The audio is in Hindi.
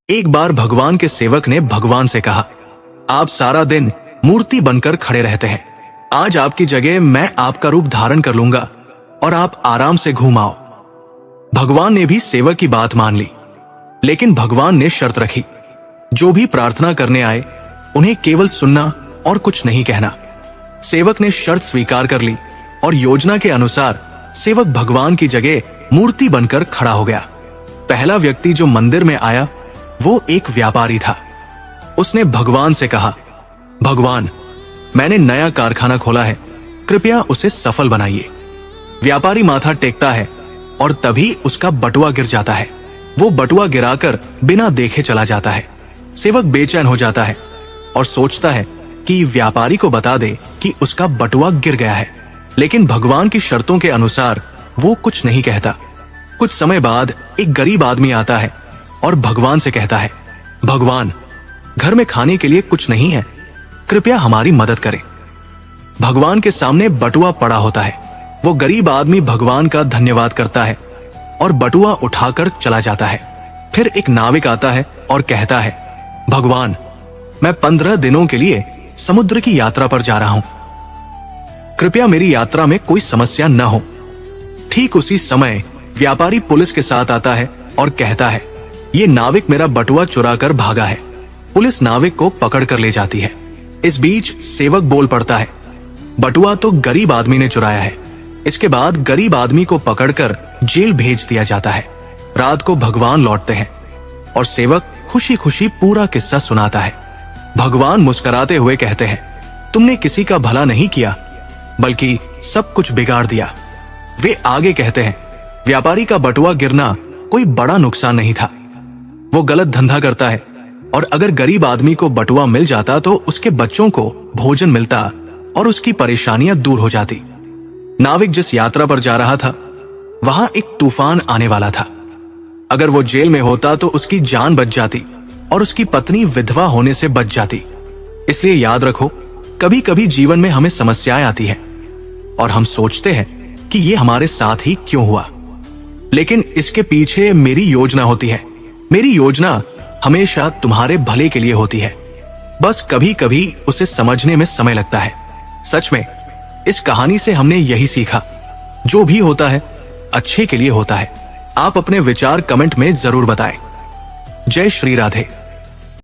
एक बार भगवान के सेवक ने भगवान से कहा, आप सारा दिन मूर्ति बनकर खड़े रहते हैं, आज आपकी जगह मैं आपका रूप धारण कर लूंगा और आप आराम से घूम आओ। भगवान ने भी सेवक की बात मान ली, लेकिन भगवान ने शर्त रखी, जो भी प्रार्थना करने आए उन्हें केवल सुनना और कुछ नहीं कहना। सेवक ने शर्त स्वीकार कर ली और योजना के अनुसार सेवक भगवान की जगह मूर्ति बनकर खड़ा हो गया। पहला व्यक्ति जो मंदिर में आया वो एक व्यापारी था। उसने भगवान से कहा, भगवान, मैंने नया कारखाना खोला है, कृपया उसे सफल बनाइए। व्यापारी माथा टेकता है और तभी उसका बटुआ गिर जाता है। वो बटुआ गिराकर बिना देखे चला जाता है। सेवक बेचैन हो जाता है और सोचता है कि व्यापारी को बता दे कि उसका बटुआ गिर गया है, लेकिन भगवान की शर्तों के अनुसार वो कुछ नहीं कहता। कुछ समय बाद एक गरीब आदमी आता है और भगवान से कहता है, भगवान, घर में खाने के लिए कुछ नहीं है, कृपया हमारी मदद करें। भगवान के सामने बटुआ पड़ा होता है। वो गरीब आदमी भगवान का धन्यवाद करता है और बटुआ उठाकर चला जाता है। फिर एक नाविक आता है और कहता है, भगवान, मैं 15 दिनों के लिए समुद्र की यात्रा पर जा रहा हूं, कृपया मेरी यात्रा में कोई समस्या न हो। ठीक उसी समय व्यापारी पुलिस के साथ आता है और कहता है, ये नाविक मेरा बटुआ चुरा कर भागा है। पुलिस नाविक को पकड़ कर ले जाती है। इस बीच सेवक बोल पड़ता है, बटुआ तो गरीब आदमी ने चुराया है। इसके बाद गरीब आदमी को पकड़कर जेल भेज दिया जाता है। रात को भगवान लौटते हैं और सेवक खुशी खुशी पूरा किस्सा सुनाता है। भगवान मुस्कुराते हुए कहते हैं, तुमने किसी का भला नहीं किया, बल्कि सब कुछ बिगाड़ दिया। वे आगे कहते हैं, व्यापारी का बटुआ गिरना कोई बड़ा नुकसान नहीं था। वो गलत धंधा करता है और अगर गरीब आदमी को बटुआ मिल जाता तो उसके बच्चों को भोजन मिलता और उसकी परेशानियां दूर हो जाती। नाविक जिस यात्रा पर जा रहा था वहां एक तूफान आने वाला था। अगर वो जेल में होता तो उसकी जान बच जाती और उसकी पत्नी विधवा होने से बच जाती। इसलिए याद रखो, कभी कभी जीवन में हमें समस्याएं आती हैं और हम सोचते हैं कि ये हमारे साथ ही क्यों हुआ, लेकिन इसके पीछे मेरी योजना होती है। मेरी योजना हमेशा तुम्हारे भले के लिए होती है, बस कभी कभी उसे समझने में समय लगता है। सच में इस कहानी से हमने यही सीखा, जो भी होता है अच्छे के लिए होता है। आप अपने विचार कमेंट में जरूर बताएं। जय श्री राधे।